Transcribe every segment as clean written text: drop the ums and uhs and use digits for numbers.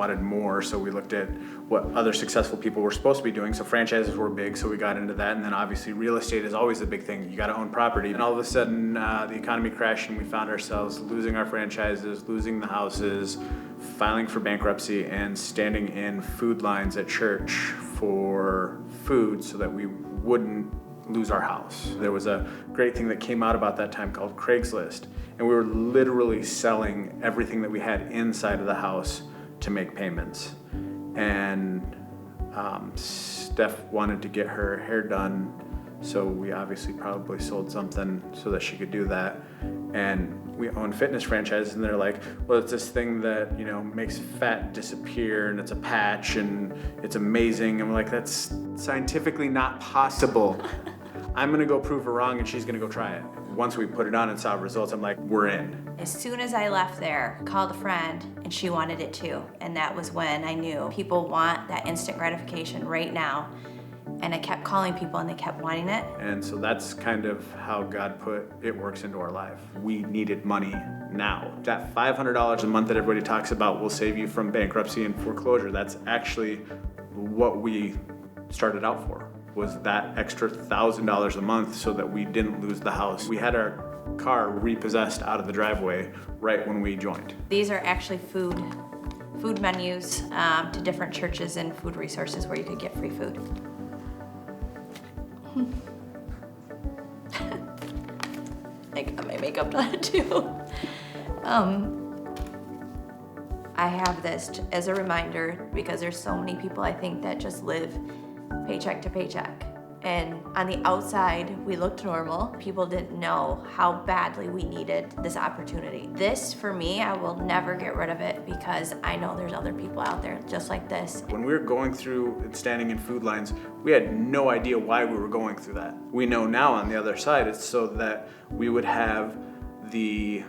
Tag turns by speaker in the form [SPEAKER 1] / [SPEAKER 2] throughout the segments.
[SPEAKER 1] wanted more, so we looked at what other successful people were supposed to be doing. So franchises were big, so we got into that. And then obviously real estate is always a big thing. You got to own property. And all of a sudden, the economy crashed and we found ourselves losing our franchises, losing the houses, filing for bankruptcy, and standing in food lines at church for food so that we wouldn't lose our house. There was a great thing that came out about that time called Craigslist, and we were literally selling everything that we had inside of the house to make payments. And Steph wanted to get her hair done, so we obviously probably sold something so that she could do that. And we own fitness franchises, and they're like, well, it's this thing that, you know, makes fat disappear, and it's a patch, and it's amazing. And we're like, that's scientifically not possible. I'm gonna go prove her wrong, and she's gonna go try it. Once we put it on and saw results, I'm like, we're in.
[SPEAKER 2] As soon as I left there, called a friend, and she wanted it too. And that was when I knew people want that instant gratification right now. And I kept calling people and they kept wanting it.
[SPEAKER 1] And so that's kind of how God put It Works into our life. We needed money now. That $500 a month that everybody talks about will save you from bankruptcy and foreclosure. That's actually what we started out for, was that extra $1,000 a month so that we didn't lose the house. We had our car repossessed out of the driveway right when we joined.
[SPEAKER 2] These are actually food menus to different churches and food resources where you could get free food. I got my makeup done too. I have this as a reminder because there's so many people I think that just live paycheck to paycheck. And on the outside, we looked normal. People didn't know how badly we needed this opportunity. This, for me, I will never get rid of it because I know there's other people out there just like this.
[SPEAKER 1] When we were going through and standing in food lines, we had no idea why we were going through that. We know now on the other side, it's so that we would have the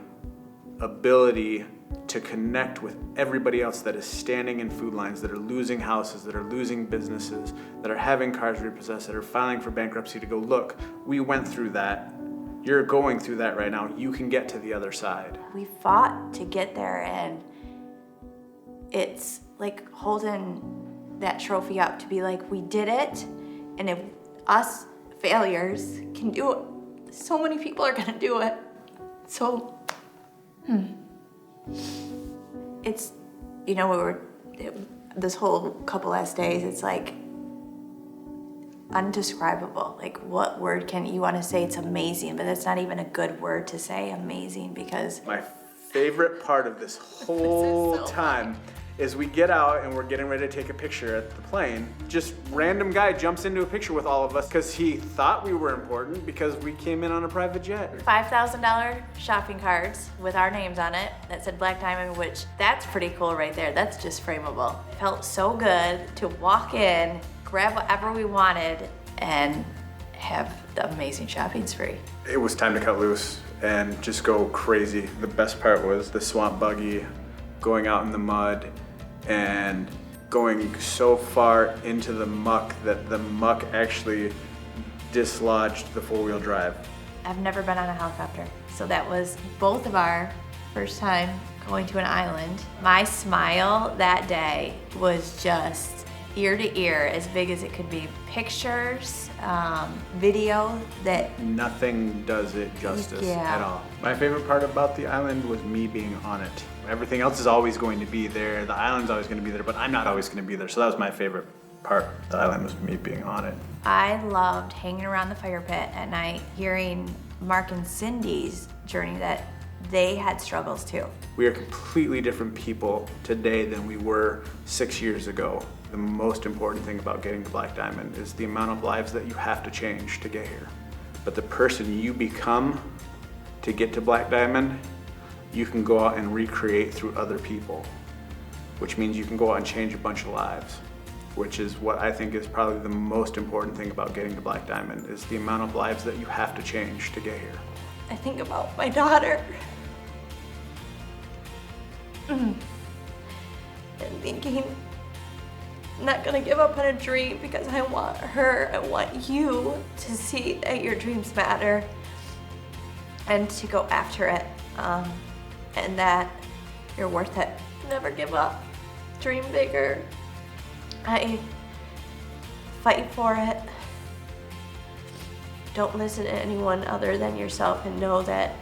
[SPEAKER 1] ability to connect with everybody else that is standing in food lines, that are losing houses, that are losing businesses, that are having cars repossessed, that are filing for bankruptcy, to go, look, we went through that. You're going through that right now. You can get to the other side.
[SPEAKER 2] We fought to get there, and it's like holding that trophy up to be like, we did it, and if us failures can do it, so many people are gonna do it. So, it's, you know, this whole couple last days, it's like undescribable. Like, what word can you want to say? It's amazing, but that's not even a good word to say, amazing, because
[SPEAKER 1] my favorite part of this whole time is we get out and we're getting ready to take a picture at the plane. Just random guy jumps into a picture with all of us because he thought we were important because we came in on a private jet.
[SPEAKER 2] $5,000 shopping carts with our names on it that said Black Diamond, which that's pretty cool right there. That's just frameable. It felt so good to walk in, grab whatever we wanted, and have the amazing shopping spree.
[SPEAKER 1] It was time to cut loose and just go crazy. The best part was the swamp buggy, going out in the mud and going so far into the muck that the muck actually dislodged the four-wheel drive.
[SPEAKER 2] I've never been on a helicopter, so that was both of our first time going to an island. My smile that day was just ear to ear, as big as it could be. Pictures, video that...
[SPEAKER 1] Nothing does it justice at all. My favorite part about the island was me being on it. Everything else is always going to be there. The island's always going to be there, but I'm not always going to be there. So that was my favorite part of the island, was me being on it.
[SPEAKER 2] I loved hanging around the fire pit at night, hearing Mark and Cindy's journey, that they had struggles too.
[SPEAKER 1] We are completely different people today than we were 6 years ago. The most important thing about getting to Black Diamond is the amount of lives that you have to change to get here. But the person you become to get to Black Diamond, you can go out and recreate through other people, which means you can go out and change a bunch of lives, which is what I think is probably the most important thing about getting to Black Diamond, is the amount of lives that you have to change to get here.
[SPEAKER 2] I think about my daughter and thinking, I'm not gonna give up on a dream because I want her, I want you to see that your dreams matter and to go after it, and that you're worth it. Never give up. dream bigger. I fight for it. Don't listen to anyone other than yourself, and know that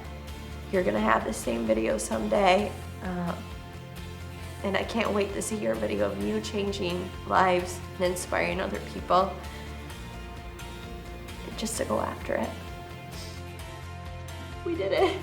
[SPEAKER 2] you're gonna have the same video someday. And I can't wait to see your video of you changing lives and inspiring other people. Just to go after it. We did it.